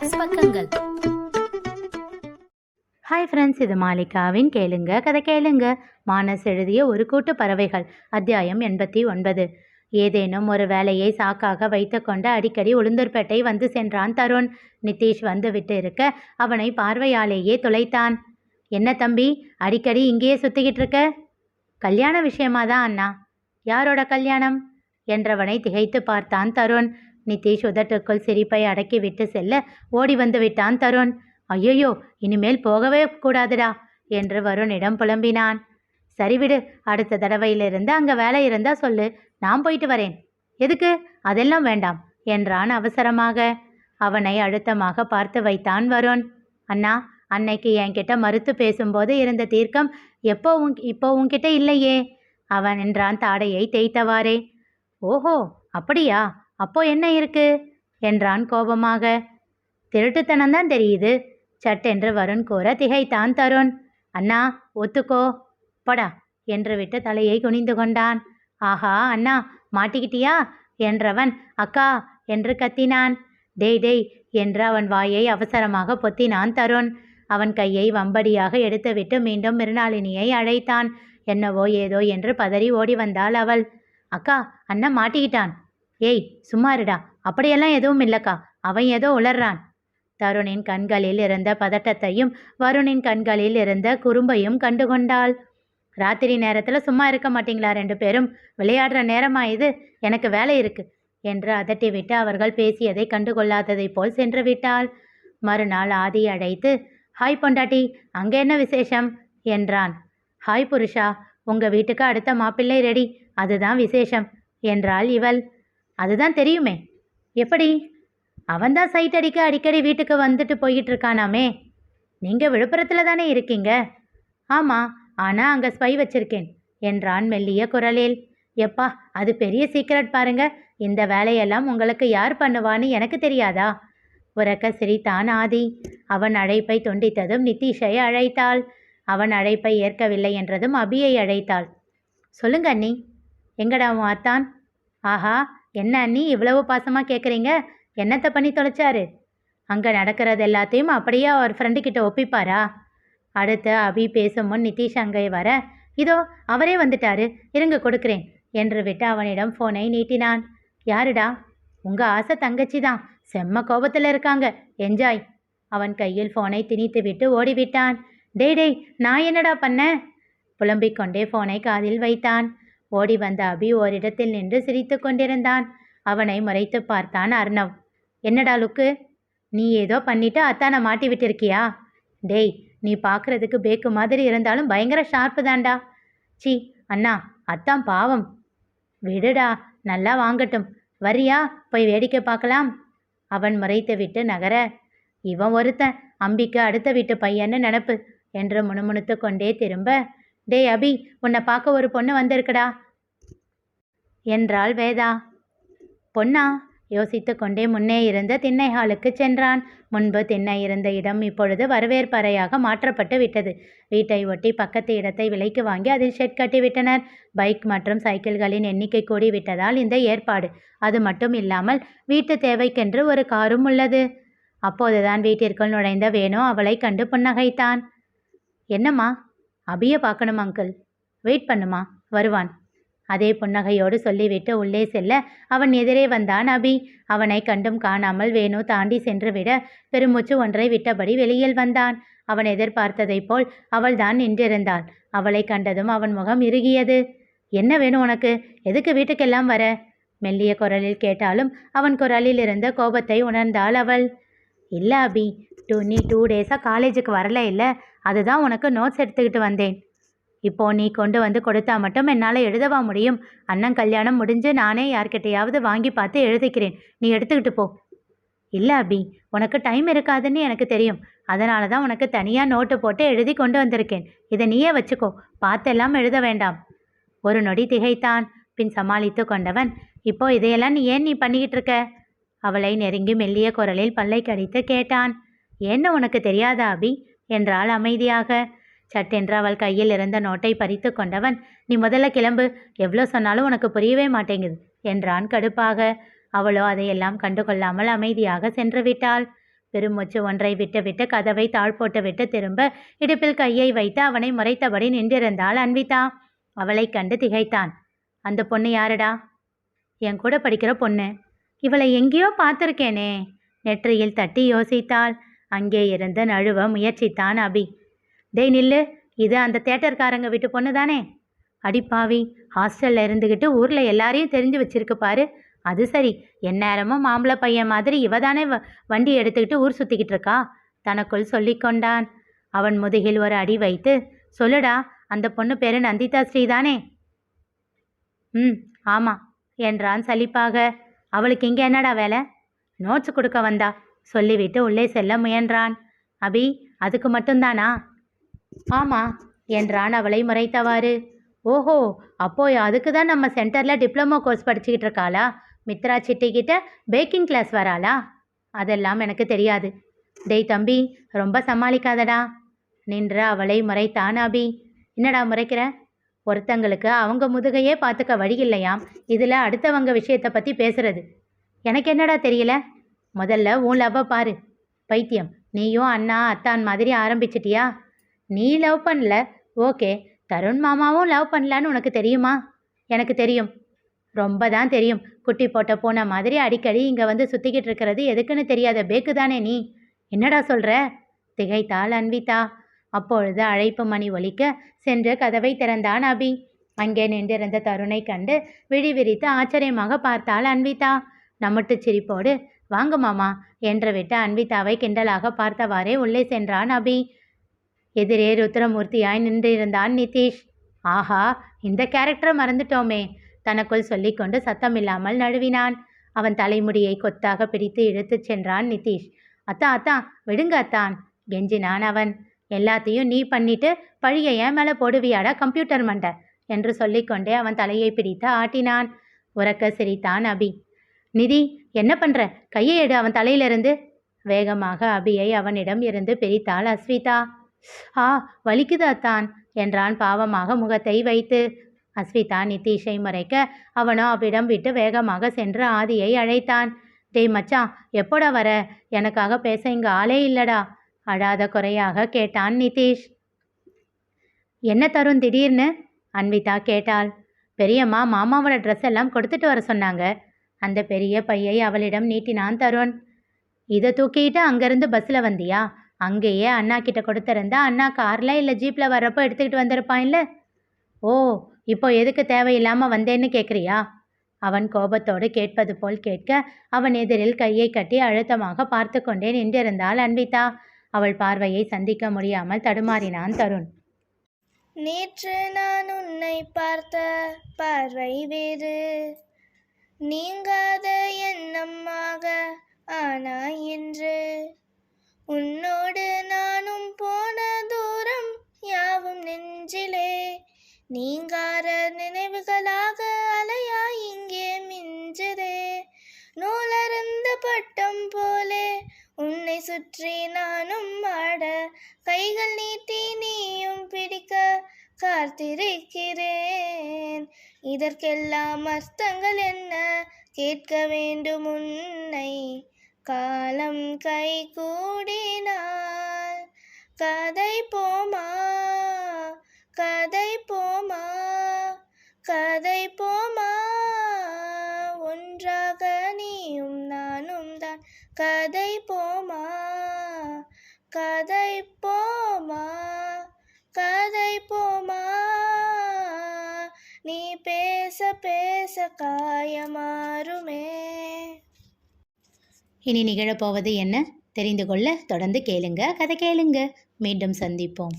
மானஸ் பக்கங்கள். Hi friends, இது மாலிகாவின் கேளுங்க கதை கேளுங்க. மானஸ் எழுதிய ஒரு கூட்டு பறவைகள், அத்தியாயம் 89. ஏதேனும் ஒரு வேலையை சாக்காக வைத்துக்கொண்டு அடிக்கடி உளுந்தூர்பேட்டை வந்து சென்றான் தருண். நிதிஷ் வந்து விட்டு இருக்க அவனை பார்வையாலேயே துளைத்தான். என்ன தம்பி, அடிக்கடி இங்கேயே சுத்திக்கிட்டு இருக்க? கல்யாண விஷயமாதான் அண்ணா. யாரோட கல்யாணம் என்றவனை திகைத்து பார்த்தான் தருண். நிதிஷ் உதட்டுக்குள் சிரிப்பை அடக்கி விட்டு செல்ல ஓடி வந்து விட்டான் தருண். ஐயோ, இனிமேல் போகவே கூடாதுடா என்று வருணிடம் புலம்பினான். சரிவிடு, அடுத்த தடவையிலிருந்து அங்கே வேலை இருந்தா சொல்லு, நான் போயிட்டு வரேன். எதுக்கு? அதெல்லாம் வேண்டாம் என்றான் அவசரமாக. அவனை அழுத்தமாக பார்த்து வைத்தான் வருண். அண்ணா, அன்னைக்கு என்கிட்ட மறுத்து பேசும்போது இருந்த தீர்க்கம் இப்போ உன்கிட்ட இல்லையே அவன் என்றான் தாடையை தேய்த்தவாறே. ஓஹோ, அப்படியா? அப்போ என்ன இருக்கு என்றான் கோபமாக. திருட்டுத்தனம்தான் தெரியுது சட்டென்று வருண் கூற திகைத்தான் தருண். அண்ணா ஒத்துக்கோ படா என்று விட்டு தலையை குனிந்து கொண்டான். ஆஹா அண்ணா, மாட்டிக்கிட்டியா என்றவன் அக்கா என்று கத்தினான். டேய் டேய் என்று அவன் வாயை அவசரமாக பொத்தினான் தருண். அவன் கையை வம்படியாக எடுத்துவிட்டு மீண்டும் மிருணாளினியை அழைத்தான். என்னவோ ஏதோ என்று பதறி ஓடி வந்தாள் அவள். அக்கா, அண்ணா மாட்டிக்கிட்டான். ஏய் சும்மா இருடா, அப்படியெல்லாம் எதுவும் இல்லக்கா, அவன் ஏதோ உளர்றான். தருணின் கண்களில் இருந்த பதட்டத்தையும் வருணின் கண்களில் இருந்த குறும்பையும் கண்டுகொண்டாள். ராத்திரி நேரத்தில் சும்மா இருக்க மாட்டீங்களா ரெண்டு பேரும்? விளையாடுற நேரமா இது? எனக்கு வேலை இருக்கு என்று அதட்டிவிட்டு அவர்கள் பேசியதை கண்டுகொள்ளாததை போல் சென்று விட்டாள். மறுநாள் ஆதி அழைத்து, ஹாய் பொண்டாட்டி, அங்கே என்ன விசேஷம் என்றான். ஹாய் புருஷா, உங்கள் வீட்டுக்கு அடுத்த மாப்பிள்ளை ரெடி, அதுதான் விசேஷம் என்றாள் இவள். அதுதான் தெரியுமே. எப்படி? அவன்தான் சைட் அடிக்க அடிக்கடி வீட்டுக்கு வந்துட்டு போய்கிட்டு இருக்கானாமே. நீங்கள் விழுப்புரத்தில் தானே இருக்கீங்க? ஆமாம், ஆனால் அங்கே ஸ்பை வச்சிருக்கேன் என்றான் மெல்லிய குரலில். எப்பா, அது பெரிய சீக்ரெட் பாருங்க. இந்த வேலையெல்லாம் உங்களுக்கு யார் பண்ணுவான்னு எனக்கு தெரியாதா? உரக்க சிரித்தான் ஆதி. அவன் அழைப்பை துண்டித்ததும் நிதிஷை அழைத்தாள். அவன் அழைப்பை ஏற்கவில்லை என்றதும் அபியை அழைத்தாள். சொல்லுங்க அண்ணி. எங்கடா உன் அத்தான்? ஆஹா, என்ன அண்ணி இவ்வளவு பாசமாக கேட்குறீங்க? என்னத்தை பண்ணி தொலைச்சாரு? அங்கே நடக்கிறது எல்லாத்தையும் அப்படியே அவர் ஃப்ரெண்டுக்கிட்ட ஒப்பிப்பாரா? அடுத்து அபி பேசும் முன் நிதிஷ் அங்கே வர, இதோ அவரே வந்துட்டாரு, இருங்க கொடுக்குறேன் என்று விட்டு அவனிடம் ஃபோனை நீட்டினான். யாருடா? உங்கள் ஆசை தங்கச்சி தான், செம்ம கோபத்தில் இருக்காங்க, என்ஜாய். அவன் கையில் ஃபோனை திணித்து விட்டு ஓடிவிட்டான். டேய் டேய், நான் என்னடா பண்ணேன்? புலம்பிக் கொண்டே ஃபோனை காதில் வைத்தான். ஓடி வந்த அபி ஓரிடத்தில் நின்று சிரித்து கொண்டிருந்தான். அவனை முறைத்து பார்த்தான் அர்ணவ். என்னடா லுக்கு, நீ ஏதோ பண்ணிட்டு அத்தானை மாட்டி விட்டிருக்கியா? டேய், நீ பார்க்குறதுக்கு பேக்கு மாதிரி இருந்தாலும் பயங்கர ஷார்ப்பு தான்டா. சி அண்ணா, அத்தான் பாவம். விடுடா, நல்லா வாங்கட்டும். வரியா, போய் வேடிக்கை பார்க்கலாம் அவன் முறைத்து விட்டு நகர. இவன் ஒருத்தன் அம்பிக்கு அடுத்த வீட்டு பையன்னு நினப்பு என்று முணுமுணுத்து கொண்டே திரும்ப, டேய் அபி, உன்னை பார்க்க ஒரு பொண்ணு வந்திருக்குடா என்றாள் வேதா. பொண்ணா? யோசித்து கொண்டே முன்னே இருந்த திண்ணை ஹாலுக்கு சென்றான். முன்பு திண்ணை இருந்த இடம் இப்பொழுது வரவேற்பறையாக மாற்றப்பட்டு விட்டது. வீட்டை ஒட்டி பக்கத்து இடத்தை விலைக்கு வாங்கி அதில் ஷெட் கட்டிவிட்டனர். பைக் மற்றும் சைக்கிள்களின் எண்ணிக்கை கூடிவிட்டதால் இந்த ஏற்பாடு. அது மட்டும் இல்லாமல் வீட்டு தேவைக்கென்று ஒரு காரும் உள்ளது. அப்போதுதான் வீட்டிற்குள் நுழைந்த வேணு அவளை கண்டு புன்னகைத்தான். என்னம்மா? அபியை பார்க்கணும் அங்கிள். வெயிட் பண்ணுமா, வருவான். அதே புன்னகையோடு சொல்லிவிட்டு உள்ளே செல்ல அவன் எதிரே வந்தான் அபி. அவனை கண்டும் காணாமல் வேணு தாண்டி சென்று விட பெருமூச்சு ஒன்றை விட்டபடி வெளியில் வந்தான். அவன் எதிர்பார்த்ததைப் போல் அவள்தான் நின்றிருந்தாள். அவளை கண்டதும் அவன் முகம் இறுகியது. என்ன வேணும் உனக்கு? எதுக்கு வீட்டுக்கெல்லாம் வர? மெல்லிய குரலில் கேட்டாலும் அவன் குரலில் இருந்த கோபத்தை உணர்ந்தாள் அவள். இல்லை அபி, நீ 2 டேஸாக காலேஜுக்கு வரல இல்லை, அதுதான் உனக்கு நோட்ஸ் எடுத்துக்கிட்டு வந்தேன். இப்போ நீ கொண்டு வந்து கொடுத்தா மட்டும் என்னால் எழுதவா முடியும்? அண்ணன் கல்யாணம் முடிஞ்சு நானே யார்கிட்டையாவது வாங்கி பார்த்து எழுதிக்கிறேன், நீ எடுத்துக்கிட்டு போ. இல்லை அபி, உனக்கு டைம் இருக்காதுன்னு எனக்கு தெரியும், அதனால தான் உனக்கு தனியாக நோட்டு போட்டு எழுதி கொண்டு வந்திருக்கேன். இதை நீயே வச்சுக்கோ, பார்த்தெல்லாம் எழுத வேண்டாம். ஒரு நொடி திகைத்தான். பின் சமாளித்து கொண்டவன், இப்போ இதையெல்லாம் நீ பண்ணிக்கிட்டு இருக்க? அவளை நெருங்கி மெல்லிய குரலில் பல்லை கடித்து கேட்டான். என்ன உனக்கு தெரியாதா அபி என்றாள் அமைதியாக. சட்டென்று அவள் கையில் இருந்த நோட்டை பறித்து கொண்டவன், நீ முதல்ல கிளம்பு, எவ்வளோ சொன்னாலும் உனக்கு புரியவே மாட்டேங்குது என்றான் கடுப்பாக. அவளோ அதையெல்லாம் கண்டுகொள்ளாமல் அமைதியாக சென்று விட்டாள். பெருமூச்சு ஒன்றை விட்டு விட்டு கதவை தாழ் போட்டு விட்டு திரும்ப இடுப்பில் கையை வைத்து அவனை முறைத்தபடி நின்றிருந்தாள் அன்விதா. அவளை கண்டு திகைத்தான். அந்த பொண்ணு யாருடா? என் கூட படிக்கிற பொண்ணு. இவளை எங்கேயோ பார்த்துருக்கேனே. நெற்றியில் தட்டி யோசித்தாள். அங்கே இருந்து நழுவ முயற்சித்தான் அபி. டேய் நில்லு, இது அந்த தேட்டர்காரங்க வீட்டு பொண்ணு தானே? அடிப்பாவி, ஹாஸ்டலில் இருந்துக்கிட்டு ஊரில் எல்லாரையும் தெரிஞ்சு வச்சிருக்கு பாரு. அது சரி, எந்நேரமும் மாம்பழ பையன் மாதிரி இவ தானே வண்டி எடுத்துக்கிட்டு ஊர் சுற்றிக்கிட்டு இருக்கா தனக்குள் சொல்லி கொண்டான். அவன் முதுகில் ஒரு அடி வைத்து, சொல்லுடா, அந்த பொண்ணு பேரு நந்திதா ஸ்ரீ தானே? ஆமாம் என்றான் சலிப்பாக. அவளுக்கு இங்கே என்னடா வேலை? நோட்ஸ் கொடுக்க வந்தா சொல்லிவிட்டு உள்ளே செல்ல முயன்றான். அபி, அதுக்கு மட்டும்தானா? ஆமாம் என்றான் அவளை முறைத்தவாறு. ஓஹோ, அப்போ அதுக்கு தான் நம்ம சென்டரில் டிப்ளமோ கோர்ஸ் படிச்சுக்கிட்டு இருக்காளா? மித்ரா சிட்டிக்கிட்ட பேக்கிங் கிளாஸ் வராளா? அதெல்லாம் எனக்கு தெரியாது. டேய் தம்பி, ரொம்ப சமாளிக்காதடா நின்று அவளை முறைத்தான் அபி. என்னடா முறைக்கிற? ஒருத்தங்களுக்கு அவங்க முதுகையே பார்த்துக்க வழி இல்லையாம், இதில் அடுத்தவங்க விஷயத்தை பற்றி பேசுறது எனக்கு என்னடா தெரியல? முதல்ல உன் லவ்வை பாரு. பைத்தியம், நீயும் அண்ணா அத்தான் மாதிரி ஆரம்பிச்சிட்டியா? நீ லவ் பண்ணல, ஓகே. தருண் மாமாவும் லவ் பண்ணலான்னு உனக்கு தெரியுமா? எனக்கு தெரியும், ரொம்ப தான் தெரியும். குட்டி போட்ட பூனை மாதிரி அடிக்கடி இங்கே வந்து சுற்றிக்கிட்டு இருக்கிறது எதுக்குன்னு தெரியாத பேக்கு தானே நீ. என்னடா சொல்கிற? திகைத்தாள் அன்விதா. அப்பொழுது அழைப்பு மணி ஒலிக்க சென்று கதவை திறந்தான் அபி. அங்கே நின்றிருந்த தருணை கண்டு விழி விரித்து ஆச்சரியமாக பார்த்தாள் அன்விதா. நம்மட்டு சிரிப்போடு, வாங்க மாமா என்று விட்டு அன்விதாவை கிண்டலாக பார்த்தவாறே உள்ளே சென்றான் அபி. எதிரே ருத்ரமூர்த்தியாய் நின்றிருந்தான் நிதிஷ். ஆஹா, இந்த கேரக்டரை மறந்துட்டோமே தனக்குள் சொல்லிக்கொண்டு சத்தமில்லாமல் நழுவினான். அவன் தலைமுடியை கொத்தாக பிடித்து இழுத்துச் சென்றான் நிதிஷ். அத்தான் அத்தான் விடுங்க அத்தான் கெஞ்சினான் அவன். எல்லாத்தையும் நீ பண்ணிட்டு பழிய ஏன் மேலே போடுவியாடா கம்ப்யூட்டர் மண்டை என்று சொல்லிக்கொண்டே அவன் தலையை பிடித்து ஆட்டினான். உறக்க சிரித்தான் அபி. நிதி, என்ன பண்ற? கையை எடு அவன் தலையிலிருந்து. வேகமாக அபியை அவனிடம் இருந்து பிரித்தாள் அஸ்விதா. வலிக்குது அத்தான் என்றான் பாவமாக முகத்தை வைத்து. அஸ்விதா நிதிஷை முறைக்க அவனோ அவ்விடம் விட்டு வேகமாக சென்று ஆதியை அழைத்தான். டேய் மச்சான், எப்போடா வர? எனக்காக பேச இங்கே ஆளே இல்லடா அழாத குறையாக கேட்டான் நிதிஷ். என்ன தருண் திடீர்னு? அன்விதா கேட்டாள். பெரியம்மா மாமாவோட ட்ரெஸ் எல்லாம் கொடுத்துட்டு வர சொன்னாங்க. அந்த பெரிய பையை அவளிடம் நீட்டினான் தருண். இதை தூக்கிட்டு அங்கேருந்து பஸ்ஸில் வந்தியா? அங்கேயே அண்ணா கிட்ட கொடுத்துருந்தா அண்ணா காரில் இல்லை ஜீப்பில் வர்றப்போ எடுத்துக்கிட்டு வந்திருப்பான் இல்லை? ஓ, இப்போ எதுக்கு தேவையில்லாமல் வந்தேன்னு கேட்குறியா? அவன் கோபத்தோடு கேட்பது போல் கேட்க அவன் எதிரில் கையை கட்டி அழுத்தமாக பார்த்து கொண்டே நின்றிருந்தாள் அன்விதா. அவள் பார்வையை சந்திக்க முடியாமல் தடுமாறினான் தருண். நேற்று நான் உன்னை பார்த்த பார்வை வேறு, நீங்காத எண்ணமாக ஆனா என்று. உன்னோடு நானும் போன தூரம் யாவும் நெஞ்சிலே நீங்கார நினைவுகளாக அலையா இங்கே மிஞ்சுதே. நூலருந்த பட்டம் போலே உன்னை சுற்றி நானும் ஆட, கைகள் நீட்டி நீயும் பிடிக்க காத்திருக்கிறேன். இதற்கெல்லாம் அர்த்தங்கள் என்ன கேட்க வேண்டும் உன்னை. காலம் கை கூடினால் கதை போமா, கதை போமா, கதை போமா. ஒன்றாக நீயும் நானும் தான் கதை போமா, கதை போமா, கதை போமா. நீ பேச பேச காயமாறுமே. இனி நிகழப்போவது என்ன தெரிந்து கொள்ள தொடர்ந்து கேளுங்க, கதை கேளுங்க. மீண்டும் சந்திப்போம்.